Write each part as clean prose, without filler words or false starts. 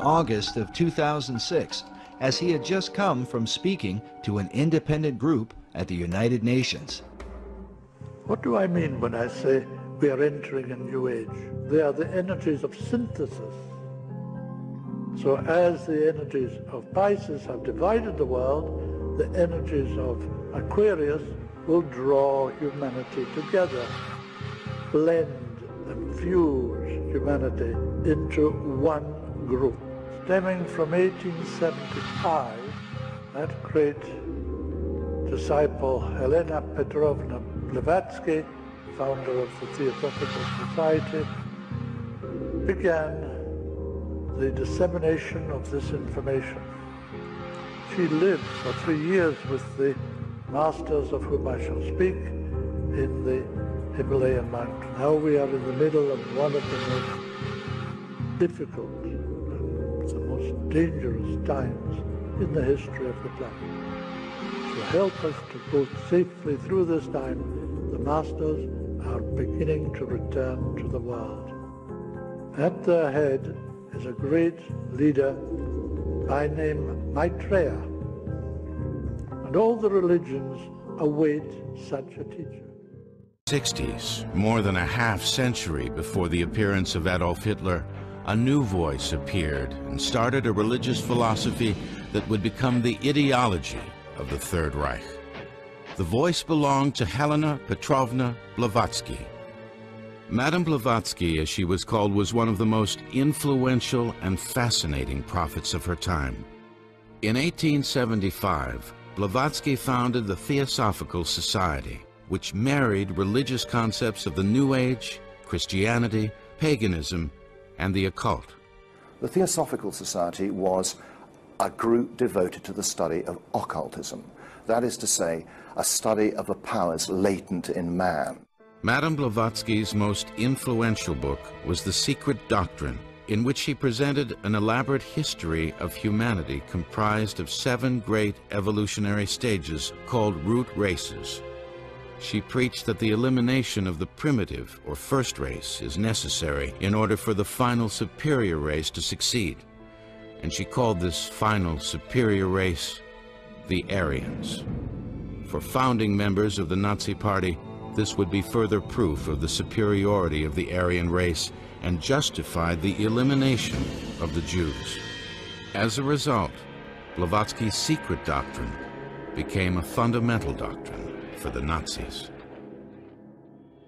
August of 2006, as he had just come from speaking to an independent group at the United Nations. What do I mean when I say we are entering a new age? They are the energies of synthesis. So as the energies of Pisces have divided the world, the energies of Aquarius will draw humanity together, blend and fuse humanity into one group. Stemming from 1875, that great disciple Helena Petrovna Blavatsky, founder of the Theosophical Society, began the dissemination of this information. She lived for 3 years with the masters of whom I shall speak in the Himalayan mountain. Now we are in the middle of one of the most difficult and the most dangerous times in the history of the planet. To help us to go safely through this time, the masters are beginning to return to the world. At their head is a great leader by name Maitreya, and all the religions await such a teacher. 60s, more than a half-century before the appearance of Adolf Hitler, a new voice appeared and started a religious philosophy that would become the ideology of the Third Reich. The voice belonged to Helena Petrovna Blavatsky. Madame Blavatsky, as she was called, was one of the most influential and fascinating prophets of her time. In 1875, Blavatsky founded the Theosophical Society, which married religious concepts of the New Age, Christianity, paganism, and the occult. The Theosophical Society was a group devoted to the study of occultism. That is to say, a study of the powers latent in man. Madame Blavatsky's most influential book was The Secret Doctrine, in which she presented an elaborate history of humanity comprised of 7 great evolutionary stages called root races. She preached that the elimination of the primitive or first race is necessary in order for the final superior race to succeed, and she called this final superior race the Aryans. For founding members of the Nazi Party, this would be further proof of the superiority of the Aryan race and justified the elimination of the Jews. As a result, Blavatsky's secret doctrine became a fundamental doctrine for the Nazis.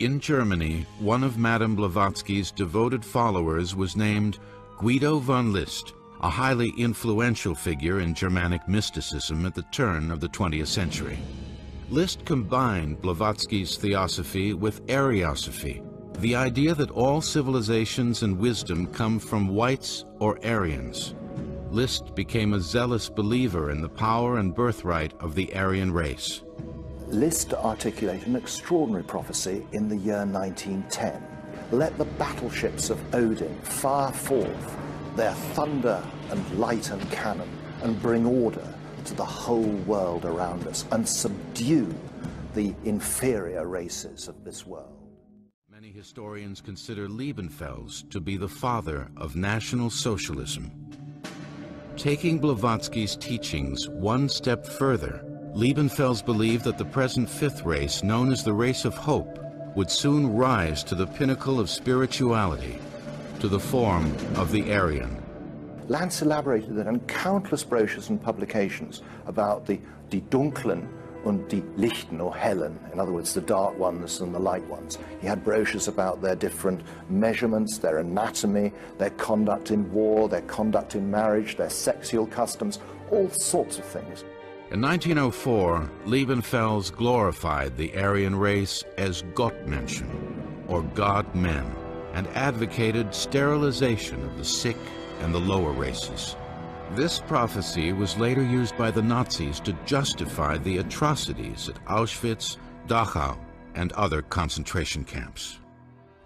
In Germany, one of Madame Blavatsky's devoted followers was named Guido von List, a highly influential figure in Germanic mysticism at the turn of the 20th century. List combined Blavatsky's theosophy with Aryosophy, the idea that all civilizations and wisdom come from whites or Aryans. List became a zealous believer in the power and birthright of the Aryan race. List articulated an extraordinary prophecy in the year 1910. Let the battleships of Odin fire forth their thunder and light and cannon and bring order to the whole world around us and subdue the inferior races of this world. Many historians consider Liebenfels to be the father of National Socialism. Taking Blavatsky's teachings one step further, Liebenfels believed that the present fifth race, known as the race of hope, would soon rise to the pinnacle of spirituality, to the form of the Aryan. Lance elaborated in countless brochures and publications about die Dunklen und die Lichten, or hellen, in other words, the dark ones and the light ones. He had brochures about their different measurements, their anatomy, their conduct in war, their conduct in marriage, their sexual customs, all sorts of things. In 1904, Liebenfels glorified the Aryan race as Gottmenschen, or God-men, and advocated sterilization of the sick and the lower races. This prophecy was later used by the Nazis to justify the atrocities at Auschwitz, Dachau, and other concentration camps.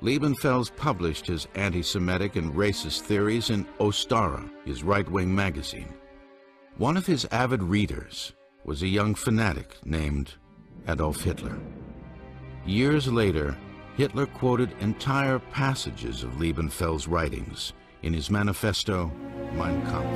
Liebenfels published his anti-Semitic and racist theories in Ostara, his right-wing magazine. One of his avid readers was a young fanatic named Adolf Hitler. Years later, Hitler quoted entire passages of Liebenfels' writings in his manifesto, Mein Kampf.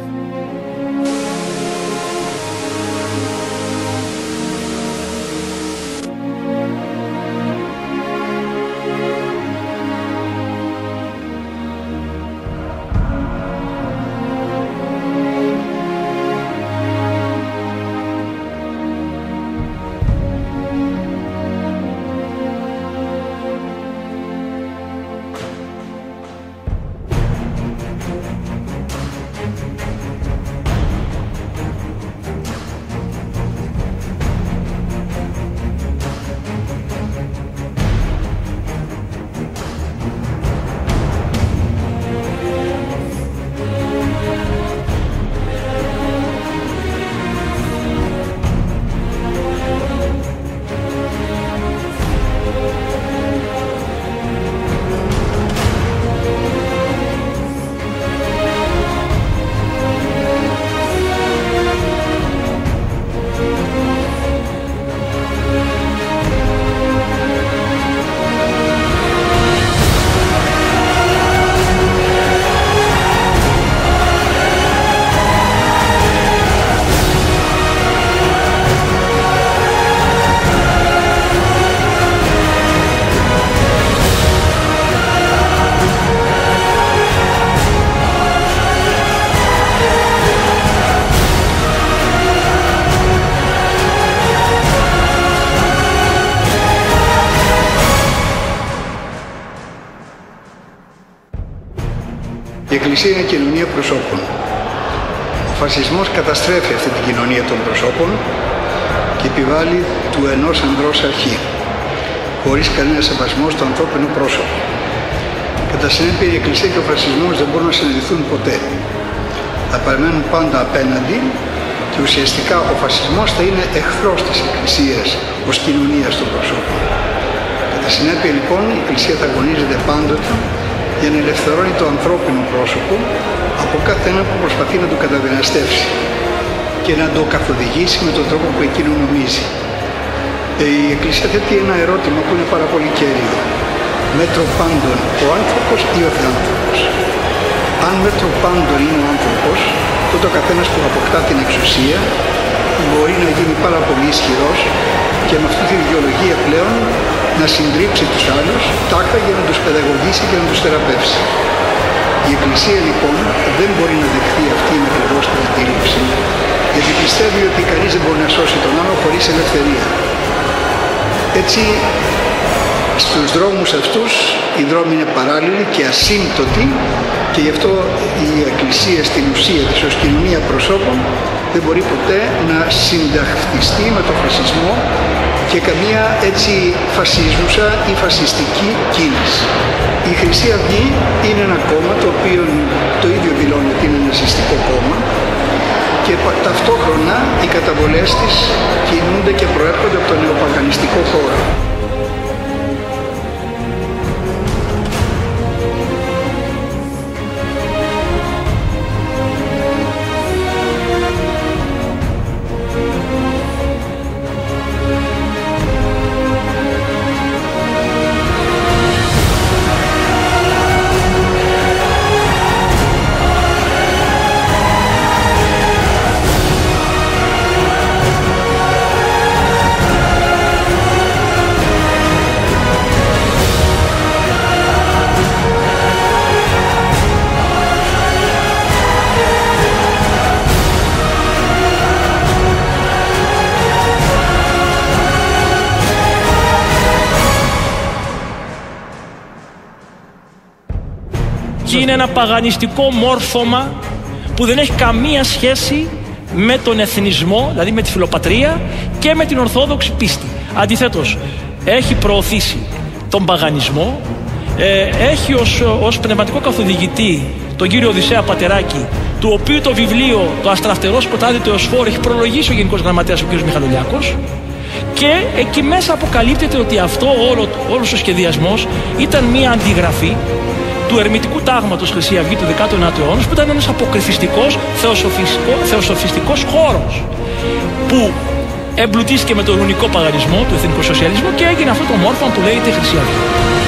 Η Εκκλησία είναι κοινωνία προσώπων. Ο φασισμός καταστρέφει αυτή την κοινωνία των προσώπων και επιβάλλει του ενός ανδρός αρχή, χωρίς κανένα σεβασμό στο ανθρώπινο πρόσωπο. Κατά συνέπεια, η Εκκλησία και ο φασισμός δεν μπορούν να συναντηθούν ποτέ. Θα παραμένουν πάντα απέναντι και ουσιαστικά ο φασισμός θα είναι εχθρός της Εκκλησίας ως κοινωνίας των προσώπων. Κατά συνέπεια, λοιπόν, η Εκκλησία θα αγωνίζεται πάντοτε για να ελευθερώνει το ανθρώπινο πρόσωπο από κάθε ένα που προσπαθεί να το καταδυναστεύσει και να το καθοδηγήσει με τον τρόπο που εκείνο νομίζει. Η Εκκλησία θέτει ένα ερώτημα που είναι πάρα πολύ κέριο. Μέτρο πάντων ο άνθρωπος ή ο θεάνθρωπος? Αν μέτρο πάντων είναι ο άνθρωπος, τότε ο καθένας που αποκτά την εξουσία μπορεί να γίνει πάρα πολύ ισχυρός και με αυτή τη δικαιολογία πλέον να συντρίψει τους άλλους τάχα για να τους παιδαγωγήσει και να τους θεραπεύσει. Η Εκκλησία λοιπόν δεν μπορεί να δεχθεί αυτή την ακριβώς την αντίληψη, γιατί πιστεύει ότι κανείς δεν μπορεί να σώσει τον άλλο χωρίς ελευθερία. Έτσι, στους δρόμους αυτούς οι δρόμοι είναι παράλληλοι και ασύμπτωτοι και γι' αυτό η Εκκλησία στην ουσία της ως κοινωνία προσώπων δεν μπορεί ποτέ να συνταχθιστεί με τον φασισμό και καμία έτσι φασίζουσα ή φασιστική κίνηση. Η Χρυσή Αυγή είναι ένα κόμμα το οποίο το ίδιο δηλώνει ότι είναι ναζιστικό κόμμα και ταυτόχρονα οι καταβολές της κινούνται και προέρχονται από τον νεοπαγανιστικό χώρο. Είναι ένα παγανιστικό μόρφωμα που δεν έχει καμία σχέση με τον εθνισμό, δηλαδή με τη φιλοπατρία και με την ορθόδοξη πίστη. Αντιθέτως, έχει προωθήσει τον παγανισμό, έχει ως πνευματικό καθοδηγητή τον κύριο Οδυσσέα Πατεράκη, του οποίου το βιβλίο «Το αστραφτερός ποτάδι του Εωσφόρου» έχει προλογίσει ο Γενικός Γραμματέας ο κ. Μιχαλολιάκος, και εκεί μέσα αποκαλύπτεται ότι αυτό όλος ο σχεδιασμός ήταν μία αντιγραφή του ερμητικού τάγματος Χρυσή Αυγή του 19ου αιώνα, που ήταν ένας αποκρυφιστικός θεοσοφιστικός χώρος που εμπλουτίστηκε με τον ρουνικό παγανισμό του εθνικού σοσιαλισμού και έγινε αυτό το μόρφωμα που λέγεται Χρυσή Αυγή.